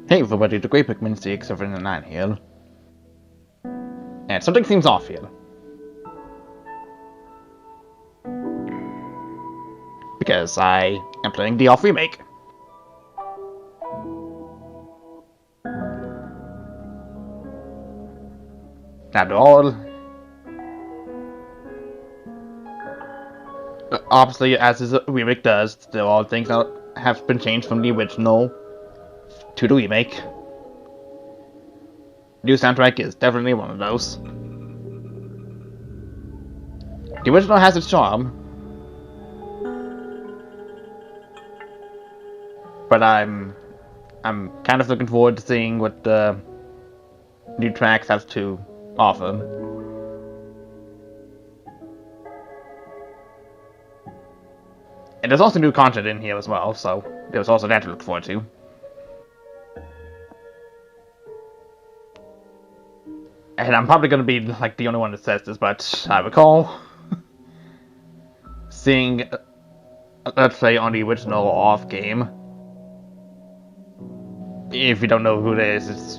Hey everybody, the Great Pikmin 679 here. And something seems off here. Because I am playing the off remake. After all, obviously as this remake does, there are all things that have been changed from the original to the remake. New soundtrack is definitely one of those. The original has its charm, but I'm kind of looking forward to seeing what the new tracks have to offer. And there's also new content in here as well, so there's also that to look forward to. And I'm probably going to be like the only one that says this, but I recall seeing, let's say, on the original off game. If you don't know who it is, it's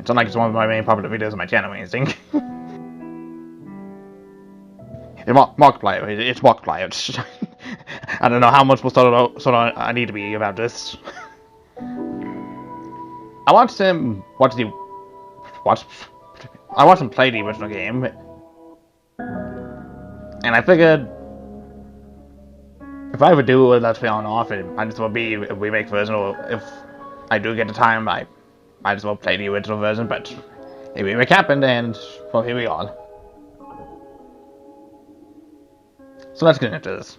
not like it's one of my main popular videos on my channel or anything. It's Markiplier. It's Markiplier. I don't know how much more sort of I need to be about this. I watched him I watched him play the original game, and I figured if I ever do a Let's Play on off, it might as well be a remake version, or if I do get the time, I might as well play the original version, but a remake happened, and well, here we are. So let's get into this.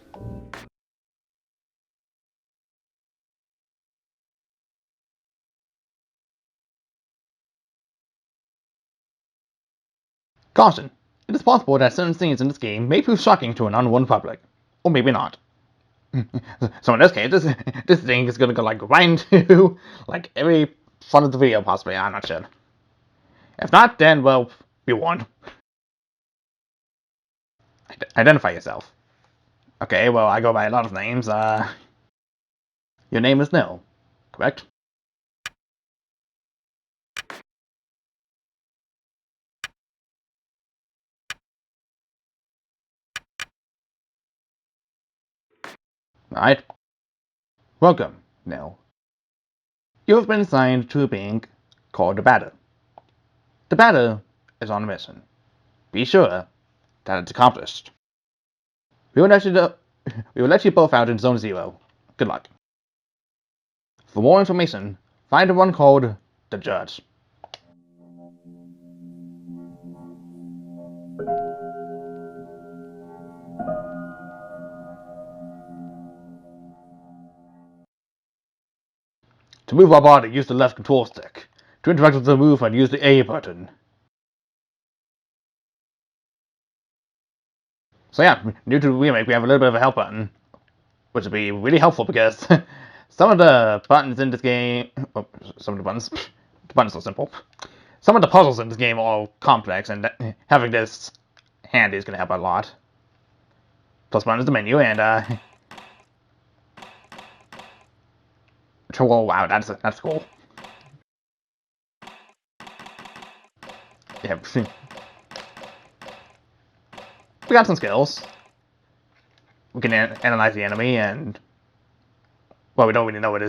Caution. It is possible that certain scenes in this game may prove shocking to an unwarned public. Or maybe not. So in this case, this thing is gonna go like right into like every front of the video possibly, I'm not sure. If not, then well, be warned. Identify yourself. Okay, well I go by a lot of names, your name is Nil, correct? Alright. Welcome, Nil. You have been assigned to a being called the Batter. The Batter is on a mission. Be sure that it's accomplished. We will let you both out in Zone 0. Good luck. For more information, find the one called the Judge. To move our body, use the left control stick. To interact with the movement, use the A button. So yeah, new to the remake, we have a little bit of a help button, which will be really helpful because some of the buttons in this game, some of the buttons are simple. Some of the puzzles in this game are all complex, and having this handy is going to help a lot. Plus button is the menu, and oh wow, that's cool. Yeah, we got some skills. We can analyze the enemy, and well, we don't really know what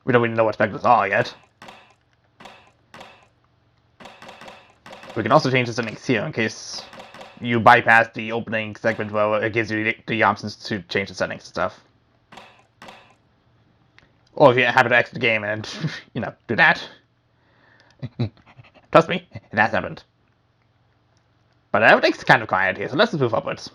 we don't really know what specters are yet. We can also change the settings here in case you bypass the opening segment where it gives you the options to change the settings and stuff. Or if you happen to exit the game and, do that. Trust me, it has happened. But everything's kind of quiet here, so let's move upwards.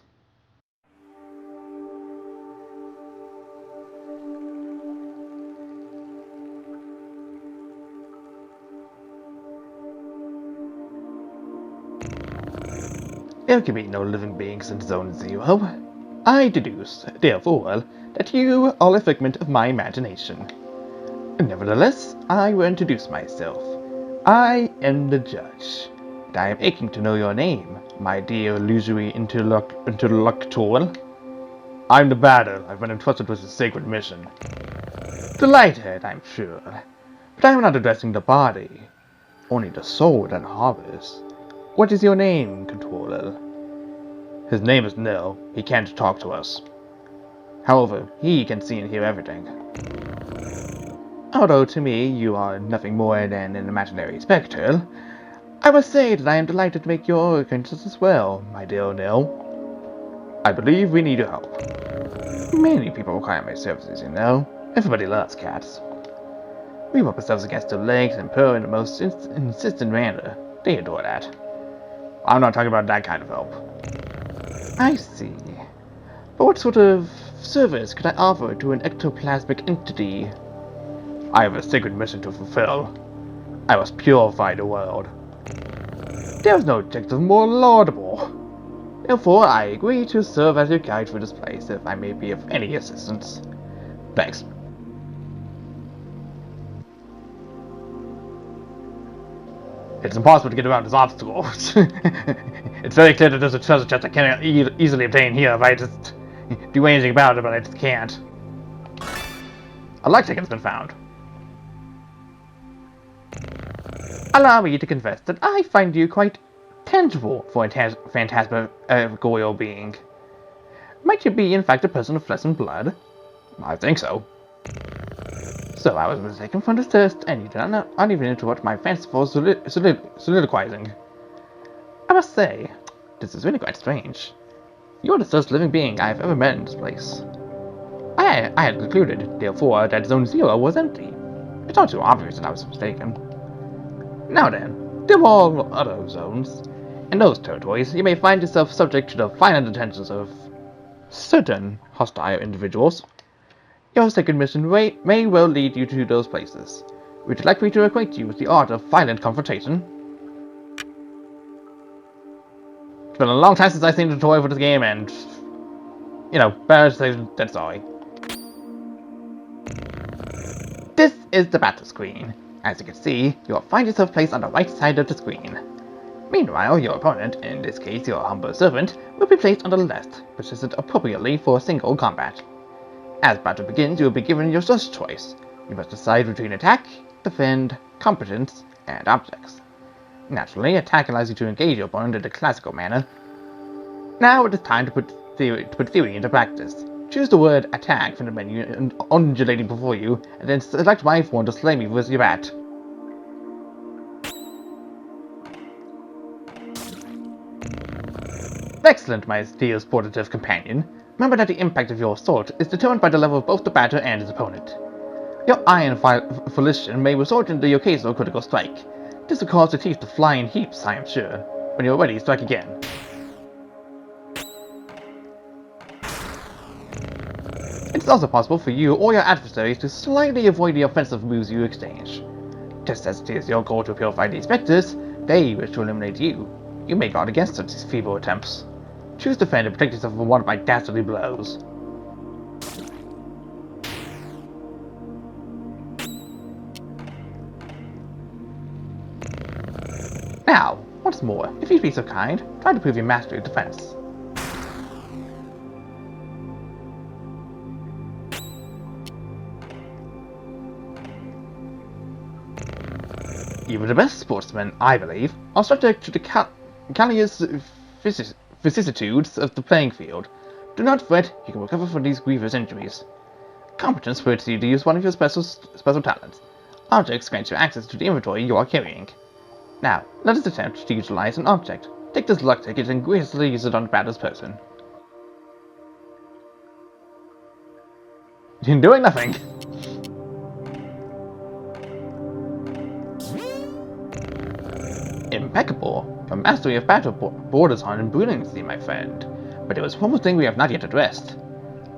There can be no living beings in Zone 0. I deduce, therefore, that you are a figment of my imagination. Nevertheless, I will introduce myself. I am the Judge, and I am aching to know your name, my dear illusory interlocutor. I'm the Batter. I've been entrusted with a sacred mission. Delighted, I'm sure. But I am not addressing the body, only the soul that harbors. What is your name, controller? His name is Nil. He can't talk to us. However, he can see and hear everything. Although to me you are nothing more than an imaginary spectre, I must say that I am delighted to make your acquaintance as well, my dear Nil. I believe we need your help. Many people require my services, you know. Everybody loves cats. We rub ourselves against their legs and purr in the most insistent manner. They adore that. I'm not talking about that kind of help. I see. But what sort of service could I offer to an ectoplasmic entity? I have a sacred mission to fulfill. I must purify the world. There is no objective more laudable. Therefore, I agree to serve as your guide through this place if I may be of any assistance. Thanks. It's impossible to get around this obstacle. It's very clear that there's a treasure chest I can't easily obtain here if I just do anything about it, but I just can't. A light ticket's been found. Allow me to confess that I find you quite tangible for a phantasmagorical being. Might you be, in fact, a person of flesh and blood? I think so. So I was mistaken for the thirst, and you did not even interrupt my fanciful soliloquizing. I must say, this is really quite strange. You are the first living being I have ever met in this place. I had concluded, therefore, that Zone 0 was empty. It's not too obvious that I was mistaken. Now then, there were all other zones. In those territories, you may find yourself subject to the violent intentions of certain hostile individuals. Your second mission may well lead you to those places. Would you like me to acquaint you with the art of violent confrontation? It's been a long time since I've seen a tutorial for this game, and better to say than sorry. This is the battle screen. As you can see, you will find yourself placed on the right side of the screen. Meanwhile, your opponent, in this case your humble servant, will be placed on the left, positioned appropriately for single combat. As battle begins, you will be given your first choice. You must decide between attack, defend, competence, and objects. Naturally, attack allows you to engage your opponent in the classical manner. Now it is time to put theory into practice. Choose the word attack from the menu undulating before you, and then select my form to slay me with your bat. Excellent, my dear sportative companion. Remember that the impact of your assault is determined by the level of both the batter and his opponent. Your iron volition may result in the occasional critical strike. This will cause the teeth to fly in heaps, I am sure. When you're ready, strike again. It's also possible for you or your adversaries to slightly avoid the offensive moves you exchange. Just as it is your goal to purify these specters, they wish to eliminate you. You may guard against such feeble attempts. Choose defend and protect yourself from one of my dastardly blows. Now, once more, if you'd be so kind, try to prove your mastery of defense. Even the best sportsmen, I believe, are subject to the callous vicissitudes of the playing field. Do not fret, you can recover from these grievous injuries. Competence permits you to use one of your special talents. Objects grant you access to the inventory you are carrying. Now, let us attempt to utilize an object. Take this luck ticket and gracefully use it on the batter's person. You're doing nothing. Impeccable. Your mastery of battle borders on brilliancy, my friend. But there is one more thing we have not yet addressed.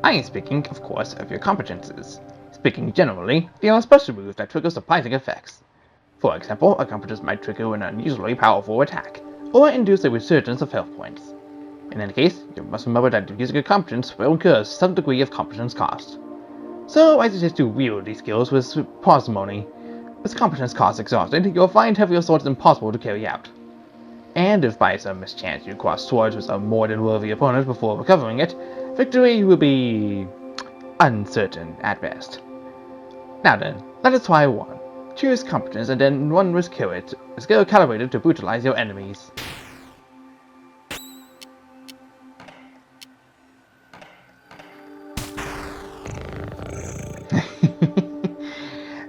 I am speaking, of course, of your competences. Speaking generally, there are special moves that trigger surprising effects. For example, a competence might trigger an unusually powerful attack, or induce a resurgence of health points. In any case, you must remember that using a competence will incur some degree of competence cost. So I suggest you wield these skills with parsimony. With competence cost exhausted, you'll find heavy assaults impossible to carry out. And if by some mischance you cross swords with a more than worthy opponent before recovering it, victory will be uncertain at best. Now then, let us try one. Choose competence and then one with courage, a skill calibrated to brutalize your enemies.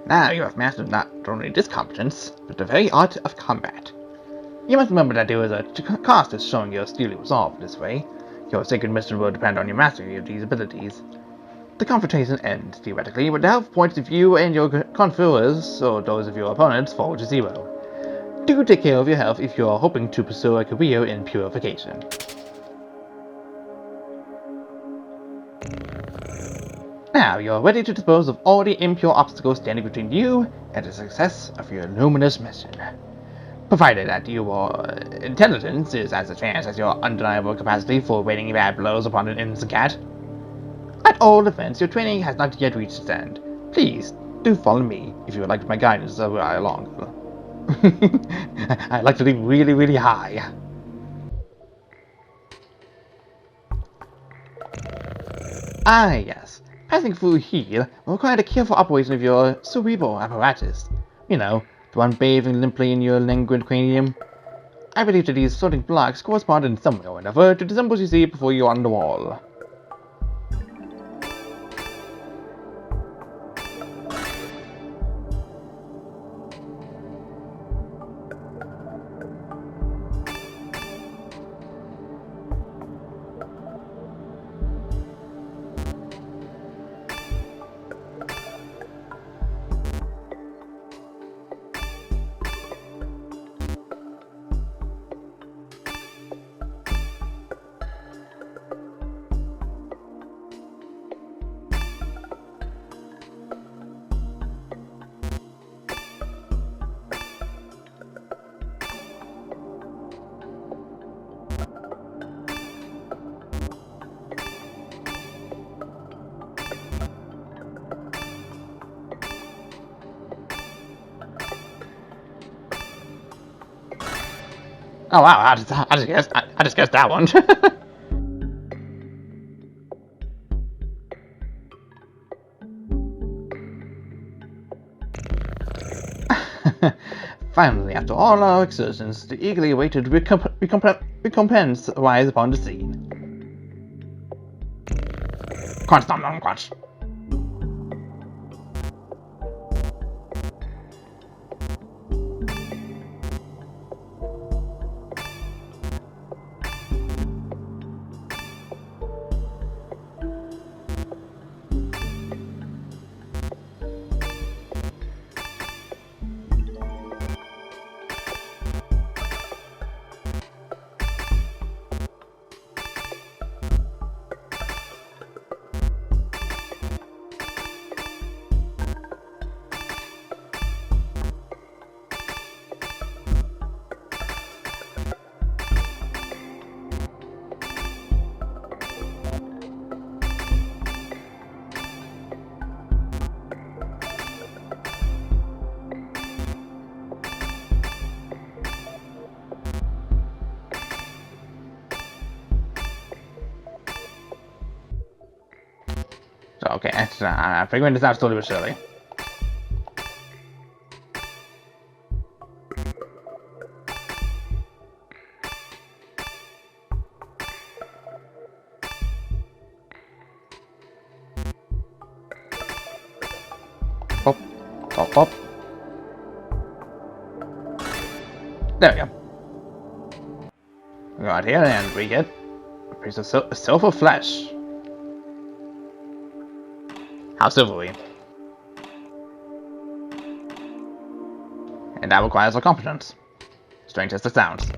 Now you have mastered not only this competence, but the very art of combat. You must remember that there is a cost to showing your steely resolve this way. Your sacred mission will depend on your mastery of these abilities. The confrontation ends, theoretically, but the health points of you and your conferers, or those of your opponents, fall to 0. Do take care of your health if you are hoping to pursue a career in purification. Now you are ready to dispose of all the impure obstacles standing between you and the success of your luminous mission. Provided that your intelligence is as advanced as your undeniable capacity for raining bad blows upon an innocent cat. At all events, your training has not yet reached its end. Please, do follow me if you would like my guidance along. I'd like to leap really, really high. Ah, yes. Passing through here will require the careful operation of your cerebral apparatus. You know, the one bathing limply in your languid cranium. I believe that these floating blocks correspond in some way or another to the symbols you see before you on the wall. Oh wow, I just guessed that one. Finally, after all our exertions, the eagerly awaited recompense arrives upon the scene. Crunch, nom nom, crunch. So, okay, I'm figuring this out slowly but surely. Pop, pop, pop. There we go. We go out here and we get a piece of silver flesh. How silvery. And that requires a competence. Strange as it sounds.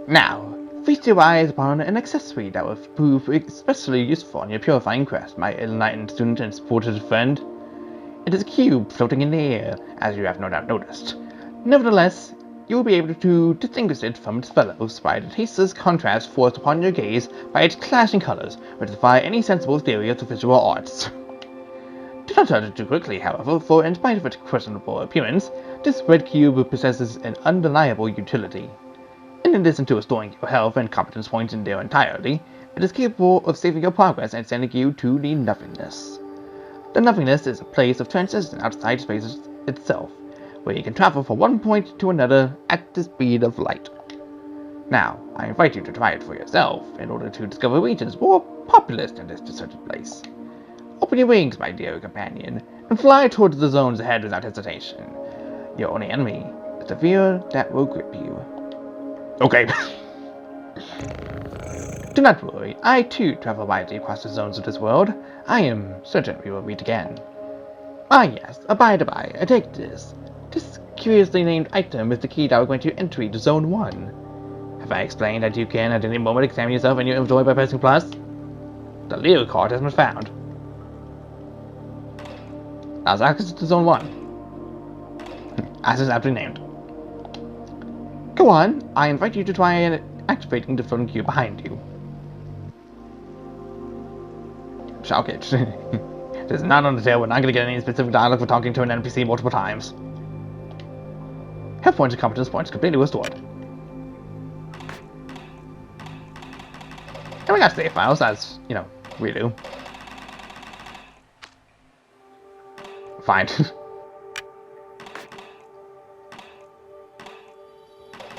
Now, feast your eyes upon an accessory that will prove especially useful on your purifying quest, my enlightened student and supported friend. It is a cube floating in the air, as you have no doubt noticed. Nevertheless, you will be able to distinguish it from its fellows by the tasteless contrast forced upon your gaze by its clashing colors, which defy any sensible theory of the visual arts. Do not judge it too quickly, however, for in spite of its questionable appearance, this red cube possesses an undeniable utility. In addition to restoring your health and competence points in their entirety, it is capable of saving your progress and sending you to the nothingness. The nothingness is a place of transition outside space itself, where you can travel from one point to another at the speed of light. Now, I invite you to try it for yourself in order to discover regions more populous than this deserted place. Open your wings, my dear companion, and fly towards the zones ahead without hesitation. Your only enemy is the fear that will grip you. Okay. Do not worry, I too travel widely across the zones of this world. I am certain we will meet again. Ah yes, by the by, take this. This curiously named item is the key that will grant you entry to Zone 1. Have I explained that you can at any moment examine yourself in your inventory by pressing plus? The Leo card has been found. As access to Zone 1. As is aptly named. Go on, I invite you to try activating the floating cube behind you. Okay. This is not on the tail, we're not going to get any specific dialogue for talking to an NPC multiple times. Health points and competence points completely restored. And we got save files, as, we do. Fine.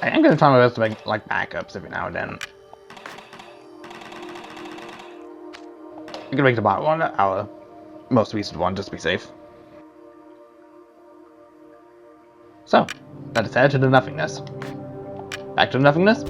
I am going to try my best to make, backups every now and then. I'm going to make the bottom one our most recent one, just to be safe. So, let us head to the nothingness. Back to the nothingness?